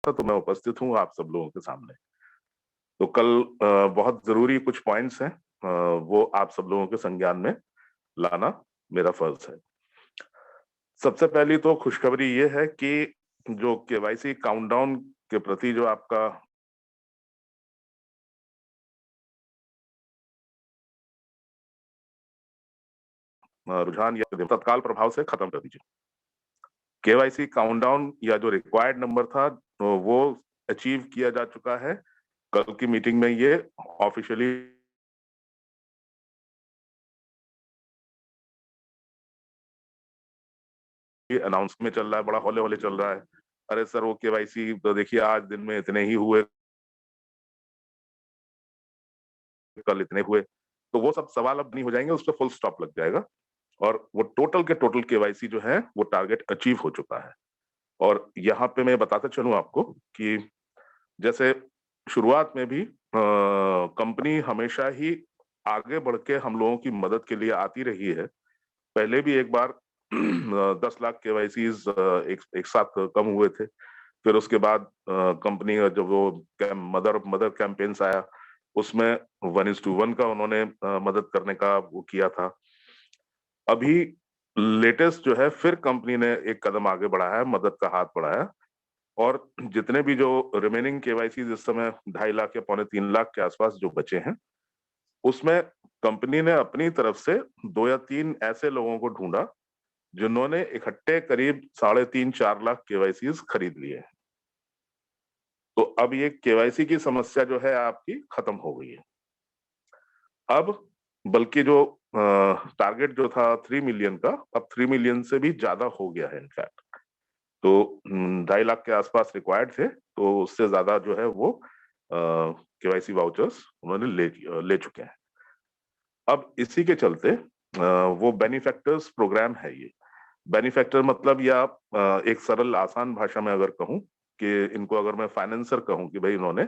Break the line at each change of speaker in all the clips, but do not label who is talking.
था, तो मैं उपस्थित हूँ आप सब लोगों के सामने। तो कल बहुत ज़रूरी कुछ पॉइंट्स हैं, वो आप सब लोगों के संज्ञान में लाना मेरा फ़र्ज़ है। सबसे पहली तो खुशखबरी ये है कि जो केवाईसी काउंटडाउन के प्रति जो आपका रुझान या तत्काल प्रभाव से खत्म कर दीजिए। केवाईसी काउंटडाउन या जो रिक्वायर्ड नंबर था, वो अचीव किया जा चुका है। कल की मीटिंग में ये ऑफिशियली अनाउंस में चल रहा है, बड़ा हौले-हौले चल रहा है। अरे सर, वो केवाईसी तो देखिए आज दिन में इतने ही हुए, कल इतने हुए। तो वो सब सवाल अब नहीं हो जाएंगे, उस पर फुल स्टॉप लग जाएगा और वो टोटल के टोटल केवाईसी जो है वो टारगेट अचीव हो चुका है। और यहाँ पे मैं बताता चलूं आपको कि जैसे शुरुआत में भी कंपनी हमेशा ही आगे बढ़ के हम लोगों की मदद के लिए आती रही है। पहले भी एक बार 10 लाख केवाईसीज एक साथ कम हुए थे। फिर उसके बाद कंपनी का जब वो मदर मदर कैंपेन्स आया, उसमें 1:1 का उन्होंने मदद करने का वो किया था। अभी लेटेस्ट जो है फिर कंपनी ने एक कदम आगे बढ़ाया है, मदद का हाथ बढ़ाया और जितने भी जो रिमेनिंग केवाईसी इस समय 2.5 लाख या पौने 3 लाख के आसपास जो बचे हैं, उसमें कंपनी ने अपनी तरफ से 2 या 3 ऐसे लोगों को ढूंढा जिन्होंने इकट्ठे करीब 3.5-4 लाख केवाईसीज खरीद लिए हैं। तो अब ये केवाईसी की समस्या जो है आपकी खत्म हो गई है। अब बल्कि जो टारगेट जो था 3 मिलियन का, अब 3 मिलियन से भी ज्यादा हो गया है इनफैक्ट। तो 2.5 लाख के आसपास रिक्वायर्ड थे, तो उससे ज्यादा जो है वो केवाईसी वाउचर्स उन्होंने ले चुके हैं। अब इसी के चलते वो बेनिफैक्टर्स प्रोग्राम है ये। बेनिफैक्टर मतलब या एक सरल आसान भाषा में अगर कहूँ कि इनको अगर मैं फाइनेंसर कहूँ कि भाई इन्होंने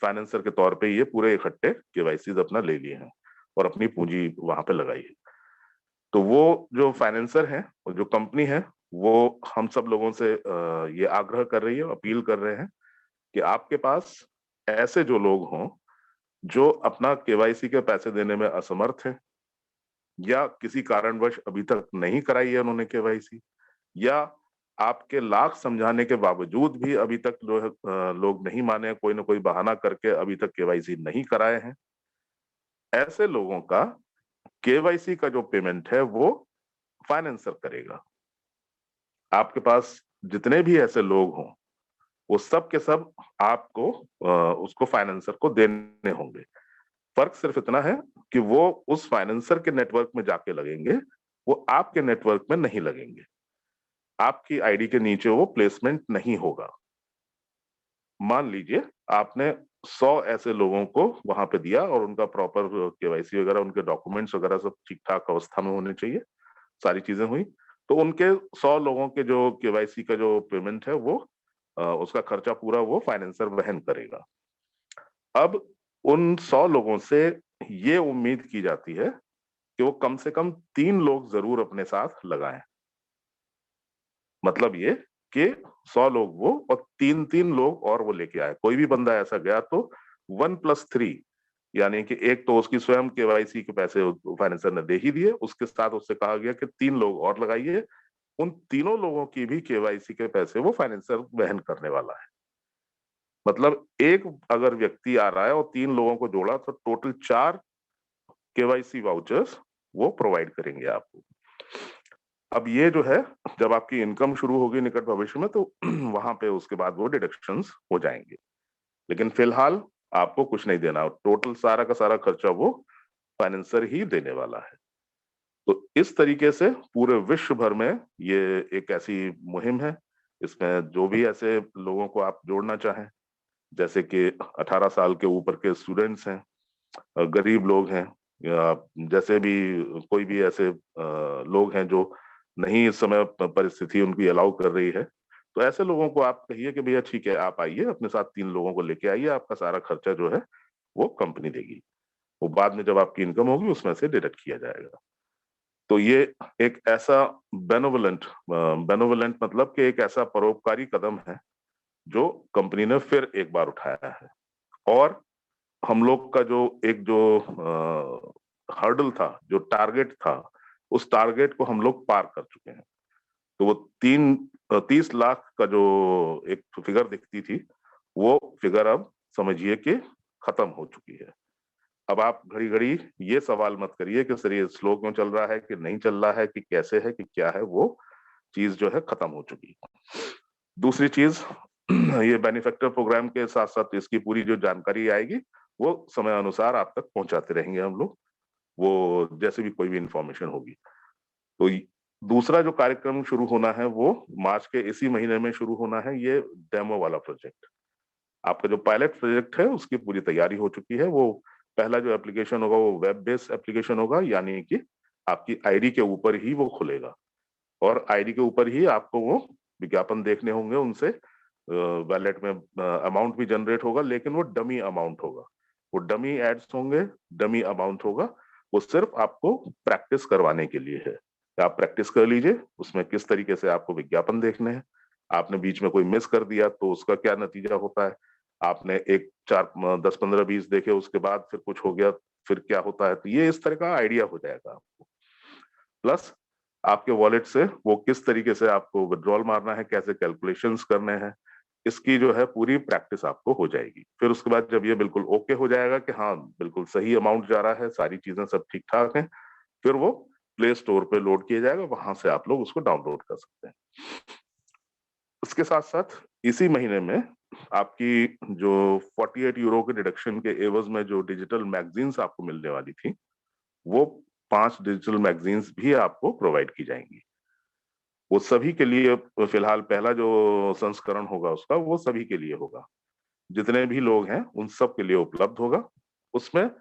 फाइनेंसर के तौर पे ये पूरे इकट्ठे केवाईसीज अपना ले लिए हैं और अपनी पूंजी वहां पे लगाई है। तो वो जो फाइनेंसर हैं और जो कंपनी है, वो हम सब लोगों से ये आग्रह कर रही है, अपील कर रहे हैं कि आपके पास ऐसे जो लोग हों जो अपना केवाईसी के पैसे देने में असमर्थ हैं या किसी कारणवश अभी तक नहीं कराई है उन्होंने केवाईसी, या आपके लाख समझाने के बावजूद भी अभी तक लोग नहीं माने, कोई ना कोई बहाना करके अभी तक केवाईसी नहीं कराए हैं। ऐसे लोगों का केवाईसी का जो पेमेंट है वो फाइनेंसर करेगा। आपके पास जितने भी ऐसे लोग हों, वो सब के सब आपको उसको फाइनेंसर को देने होंगे। फर्क सिर्फ इतना है कि वो उस फाइनेंसर के नेटवर्क में जाके लगेंगे, वो आपके नेटवर्क में नहीं लगेंगे। आपकी आईडी के नीचे वो प्लेसमेंट नहीं होगा। मान लीजिए आपने 100 ऐसे लोगों को वहां पे दिया और उनका प्रॉपर केवाईसी वगैरह, उनके डॉक्यूमेंट्स वगैरह सब ठीक-ठाक अवस्था में होने चाहिए, सारी चीजें हुई, तो उनके 100 लोगों के जो केवाईसी का जो पेमेंट है वो उसका खर्चा पूरा वो फाइनेंसर वहन करेगा। अब उन 100 लोगों से ये उम्मीद की जाती है कि वो कम से कम 3 लोग जरूर अपने साथ लगाएं। मतलब ये कि 100 लोग वो और 3-3 लोग और वो लेके आए। कोई भी बंदा ऐसा गया तो 1+3, यानी कि एक तो उसकी स्वयं केवाईसी के पैसे फाइनेंसर ने दे ही दिए, उसके साथ उससे कहा गया कि 3 लोग और लगाइए। उन तीनों लोगों की भी केवाईसी के पैसे वो फाइनेंसर वहन करने वाला है। मतलब एक अगर व्यक्ति आ रहा है और 3 लोगों को जोड़ा तो टोटल 4 केवाईसी वाउचर्स वो प्रोवाइड करेंगे आपको। अब ये जो है, जब आपकी इनकम शुरू होगी निकट भविष्य में, तो वहां पे उसके बाद वो डिडक्शंस हो जाएंगे। लेकिन फिलहाल आपको कुछ नहीं देना, टोटल सारा का सारा खर्चा वो फाइनेंसर ही देने वाला है। तो इस तरीके से पूरे विश्व भर में ये एक ऐसी मुहिम है, इसमें जो भी ऐसे लोगों को आप जोड़ना चाहें, जैसे कि 18 साल के ऊपर के स्टूडेंट्स हैं, गरीब लोग हैं, या जैसे भी कोई भी ऐसे लोग हैं जो नहीं इस समय परिस्थिति उनकी अलाउ कर रही है, तो ऐसे लोगों को आप कहिए कि भैया ठीक है, आप आइए अपने साथ 3 लोगों को लेके आइए, आपका सारा खर्चा जो है वो कंपनी देगी। वो बाद में जब आपकी इनकम होगी उसमें से डिडक्ट किया जाएगा। तो ये एक ऐसा बेनोवलेंट बेनोवलेंट मतलब कि एक ऐसा परोपकारी कदम है जो कंपनी ने फिर एक बार उठाया है। और हम लोग का जो एक जो हर्डल था, जो टारगेट था, उस टारगेट को हम लोग पार कर चुके हैं। तो वो 30 लाख का जो एक फिगर दिखती थी, वो फिगर अब समझिए कि खत्म हो चुकी है। अब आप घड़ी-घड़ी ये सवाल मत करिए कि सर ये स्लो क्यों चल रहा है, कि नहीं चल रहा है, कि कैसे है, कि क्या है, वो चीज़ जो है खत्म हो चुकी है। दूसरी चीज़ ये बेनिफैक्टर प्रोग्राम के साथ-साथ इसकी पूरी जो जानकारी आएगी, वो समय अनुसार आप तक पहुँचाते रहेंगे हम लोग, वो जैसे भी कोई भी इन्फॉर्मेशन होगी। तो य दूसरा जो कार्यक्रम शुरू होना है वो मार्च के इसी महीने में शुरू होना है, ये डेमो वाला प्रोजेक्ट। आपका जो पायलट प्रोजेक्ट है उसकी पूरी तैयारी हो चुकी है। वो पहला जो एप्लीकेशन होगा वो वेब बेस्ड एप्लीकेशन होगा, यानी कि आपकी आईडी के ऊपर ही वो खुलेगा और आईडी के ऊपर ही आपको वो विज्ञापन देखने होंगे, उनसे वॉलेट में अमाउंट भी जनरेट होगा, लेकिन वो डमी अमाउंट होगा। वो डमी एड्स होंगे, डमी अमाउंट होगा, वो सिर्फ आपको प्रैक्टिस करवाने के लिए है। कि आप प्रैक्टिस कर लीजिए, उसमें किस तरीके से आपको विज्ञापन देखने हैं। आपने बीच में कोई मिस कर दिया तो उसका क्या नतीजा होता है। आपने एक 4 10, 15, 20 देखे, उसके बाद फिर कुछ हो गया, फिर क्या होता है। तो ये इस तरह का आइडिया हो जाएगा आपको। प्लस आपके वॉलेट से वो किस तरीके से आपको विथड्रॉल मारना है, कैसे कैलकुलेशंस करने हैं, इसकी जो है पूरी प्रैक्टिस आपको हो जाएगी। फिर उसके बाद जब ये बिल्कुल ओके हो जाएगा कि हाँ, बिल्कुल सही अमाउंट जा रहा है, सारी चीज़ें सब ठीक-ठाक हैं, फिर वो प्ले स्टोर पे लोड किया जाएगा, वहाँ से आप लोग उसको डाउनलोड कर सकते हैं। उसके साथ-साथ इसी महीने में आपकी जो 48 यूरो के डिडक्शन के एवज़ में जो डिजिटल मैगज़ीन्स आपको मिलने वाली थी, वो 5 डिजिटल मैगज़ीन्स भी आपको प्रोवाइड की जाएँगी। वो सभी के लिए फिलहाल पहला जो संस्करण होगा उसका, वो सभी के लिए होगा। जितने भी लोग हैं, उन सब के लिए उपलब्ध होगा। उसमें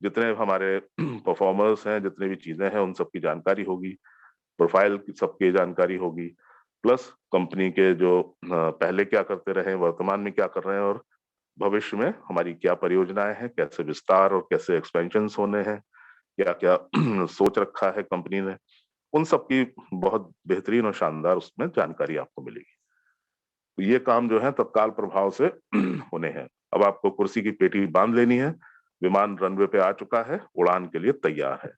जितने हमारे परफॉर्मर्स हैं, जितनी भी चीज़ें हैं, उन सब की जानकारी होगी, प्रोफाइल की सबकी जानकारी होगी, प्लस कंपनी के जो पहले क्या करते रहे, वर्तमान में क्या कर रहे हैं और भविष्य में हमारी क्या परियोजनाएँ हैं, कैसे विस्तार और कैसे एक्सपेंशन्स होने हैं, क्या-क्या सोच रखा है कंपनी ने। उन सब की बहुत बेहतरीन और शानदार उसमें जानकारी आपको मिलेगी। तो ये काम जो है तत्काल प्रभाव से होने हैं। अब आपको कुर्सी की पेटी बाँध लेनी है, विमान रनवे पे आ चुका है, उड़ान के लिए तैयार है।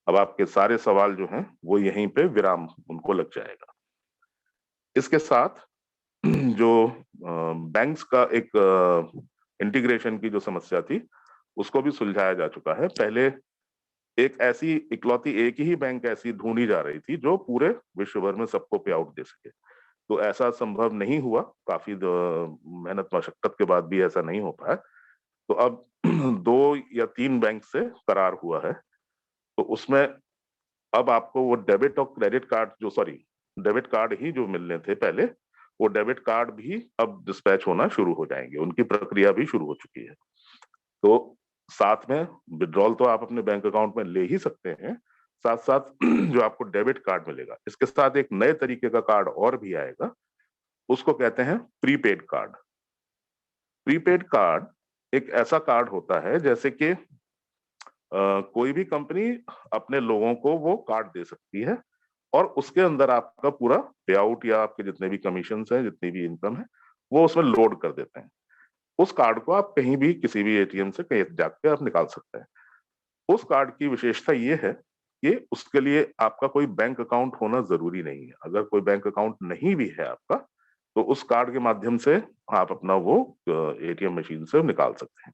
अब आपके सारे सवाल जो हैं, वो यहीं पे विराम उनको लग जाएगा। इसके साथ जो बैंक्स का एक इंटीग्रेशन की जो समस्या थी, उसको भी सुलझाया जा चुका है। पहले एक ऐसी इकलौती एक ही बैंक ऐसी ढूँढी जा रही थी, जो पूरे विश्व भर में सबको पे आउट दे सके। तो ऐसा संभव नहीं हुआ, काफ़ी मेहनत मशक्कत के बाद भी ऐसा नहीं हो पाया। तो अब 2 या 3 बैंक से करार हुआ है। तो उसमें अब आपको वो डेबिट और क्रेडिट कार्ड जो सॉरी डेबिट कार्ड ही जो मिलने थे पहले, वो डेबिट कार्ड भी अब डिस्पैच होना शुरू हो जाएँगे, उनकी प्रक्रिया भी शुरू हो चुकी है। तो साथ में विथड्रॉल तो आप अपने बैंक अकाउंट में ले ही सकते हैं, साथ-साथ जो आपको डेबिट कार्ड मिलेगा, इसके साथ एक नए तरीके का कार्ड और भी आएगा, उसको कहते हैं प्रीपेड कार्ड। प्रीपेड कार्ड एक ऐसा कार्ड होता है जैसे कि कोई भी कंपनी अपने लोगों को वो कार्ड दे सकती है और उसके अंदर आपका पूरा पे-आउट या आपके जितने भी कमीशन्स हैं, जितनी भी इनकम है, वो उसमें लोड कर देते हैं। उस कार्ड को आप कहीं भी किसी भी एटीएम से कहीं जाके आप निकाल सकते हैं। उस कार्ड की विशेषता ये है कि उसके लिए आपका कोई बैंक अकाउंट होना ज़रूरी नहीं है। अगर कोई बैंक अकाउंट नहीं भी है आपका, तो उस कार्ड के माध्यम से आप अपना वो एटीएम मशीन से निकाल सकते हैं।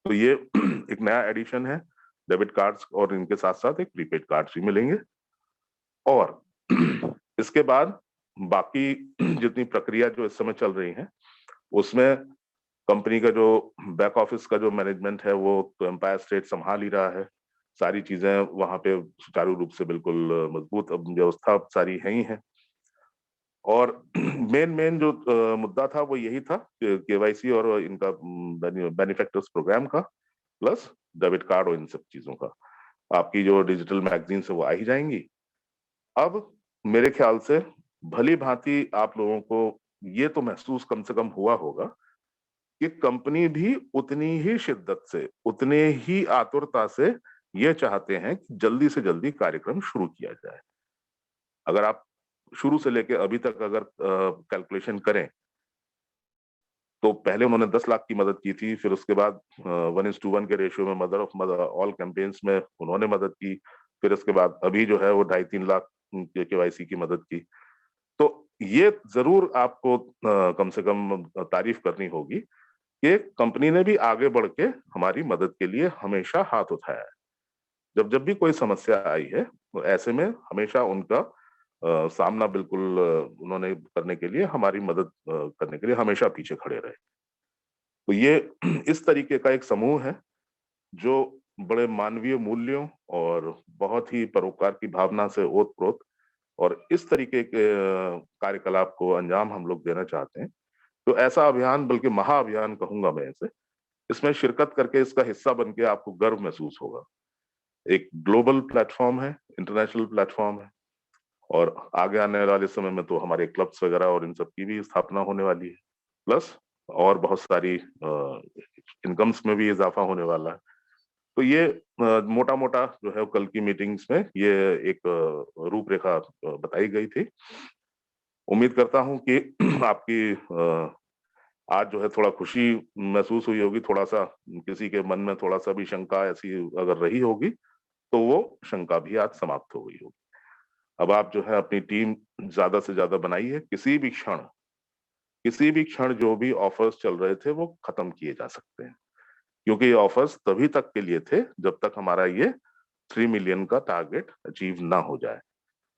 तो ये एक नया एडिशन है, डेबिट कार्ड्स और इनके साथ-साथ एक प्रीपेड कार्ड्स भी मिलेंगे और इसके बाद बाकी जितनी प्रक्रिया जो इस समय चल रही है, उसमें कंपनी का जो बैक ऑफिस का जो मैनेजमेंट है वो तो एम्पायर स्टेट सँभाल ही रहा है। सारी चीज़ें वहाँ पे सुचारू रूप से बिल्कुल मज़बूत अब व्यवस्था सारी है ही है। और मेन जो मुद्दा था वो यही था कि केवाईसी और इनका बेनिफैक्टर्स प्रोग्राम का प्लस डेबिट कार्ड और इन सब चीज़ों का। आपकी जो डिजिटल मैगज़ीन्स है वो आ ही जाएँगी। अब मेरे ख़्याल से भली-भाँति आप लोगों को ये तो महसूस कम से कम हुआ होगा कि कंपनी भी उतनी ही शिद्दत से, उतने ही आतुरता से ये चाहते हैं कि जल्दी से जल्दी कार्यक्रम शुरू किया जाए। अगर आप शुरू से लेके अभी तक अगर कैलकुलेशन करें, तो पहले उन्होंने 10 लाख की मदद की थी, फिर उसके बाद 1:1 के रेशियो में mother of mother all campaigns में उन्होंने मदद की। फिर उसके बाद अभी जो है वो 2.5-3 लाख के केवाईसी की मदद की। तो ये ज़रूर आपको कम से कम तारीफ़ करनी होगी कि कंपनी ने भी आगे बढ़ के हमारी मदद के लिए हमेशा हाथ उठाया है। जब-जब भी कोई समस्या आई है, तो ऐसे में हमेशा उनका सामना बिल्कुल उन्होंने करने के लिए हमारी मदद करने के लिए हमेशा पीछे खड़े रहे। तो ये इस तरीके का एक समूह है, जो बड़े मानवीय मूल्यों और बहुत ही परोपकार की भावना से ओत-प्रोत और इस तरीके के कार्यकलाप को अंजाम हम लोग देना चाहते हैं। तो ऐसा अभियान बल्कि महाअभियान कहूँगा मैं इसे, इसमें शिरकत करके इसका हिस्सा बन के आपको गर्व महसूस होगा। एक ग्लोबल प्लेटफ़ॉर्म है, इंटरनेशनल प्लेटफ़ॉर्म है और आगे आने वाले समय में तो हमारे क्लब्स वगैरह और इन सब की भी स्थापना होने वाली है। प्लस और बहुत सारी इनकम्स में भी इज़ाफ़ा होने वाला है। तो ये मोटा-मोटा जो है कल की मीटिंग्स में ये एक रूपरेखा बताई गई थी। उम्मीद करता हूँ कि आपकी आज जो है थोड़ा खुशी महसूस हुई होगी, थोड़ा-सा किसी के मन में थोड़ा-सा भी शंका ऐसी अगर रही होगी, तो वो शंका भी आज समाप्त हो गई होगी। अब आप जो है अपनी टीम ज़्यादा से ज़्यादा बनाइए, किसी भी क्षण जो भी ऑफ़र्स चल रहे थे, वो खत्म किए जा सकते हैं। क्योंकि ये ऑफ़र्स तभी तक के लिए थे, जब तक हमारा ये 3 मिलियन का टारगेट अचीव ना हो जाए।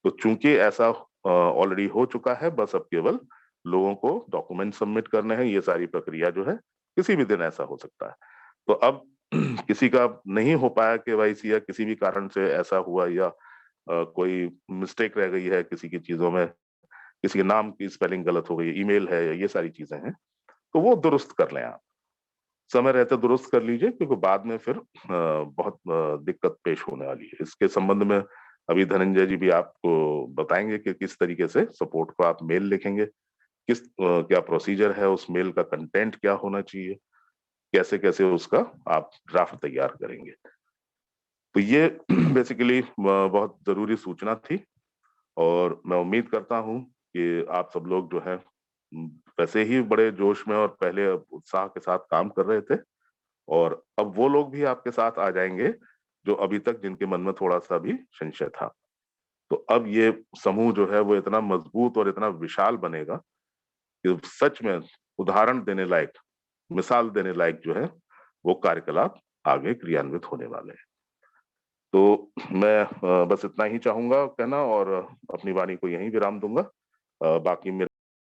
तो चूँकि ऐसा ऑलरेडी हो चुका है, बस अब केवल लोगों को डॉक्यूमेंट सबमिट करने हैं, ये सारी प्रक्रिया जो है, किसी भी दिन ऐसा हो सकता है। तो अब किसी का नहीं हो पाया केवाईसी या किसी भी कारण से ऐसा हुआ या कोई मिस्टेक रह गई है किसी की चीज़ों में, किसी के नाम की स्पेलिंग गलत हो गई है, ईमेल है, ये सारी चीज़ें हैं, तो वो दुरुस्त कर लें आप। समय रहते दुरुस्त कर लीजिए क्योंकि बाद में फिर बहुत दिक्कत पेश होने वाली है। इसके संबंध में अभी धनंजय जी भी आपको बताएँगे कि किस तरीके से सपोर्ट को आप मेल लिखेंगे, क्या प्रोसीजर है, उस मेल का कंटेंट क्या होना चाहिए, कैसे-कैसे उसका आप ड्राफ्ट तैयार करेंगे। तो ये बेसिकली बहुत ज़रूरी सूचना थी और मैं उम्मीद करता हूँ कि आप सब लोग जो है वैसे ही बड़े जोश में और पहले उत्साह के साथ काम कर रहे थे और अब वो लोग भी आपके साथ आ जाएँगे, जो अभी तक जिनके मन में थोड़ा-सा भी संशय था। तो अब ये समूह जो है वो इतना मजबूत और इतना विशाल बनेगा कि सच में उदाहरण देने लायक, मिसाल देने लायक जो है, वो कार्यकलाप आगे क्रियान्वित होने वाले हैं। तो मैं बस इतना ही चाहूँगा कहना और अपनी वाणी को यहीं विराम दूँगा। बाकी मेरा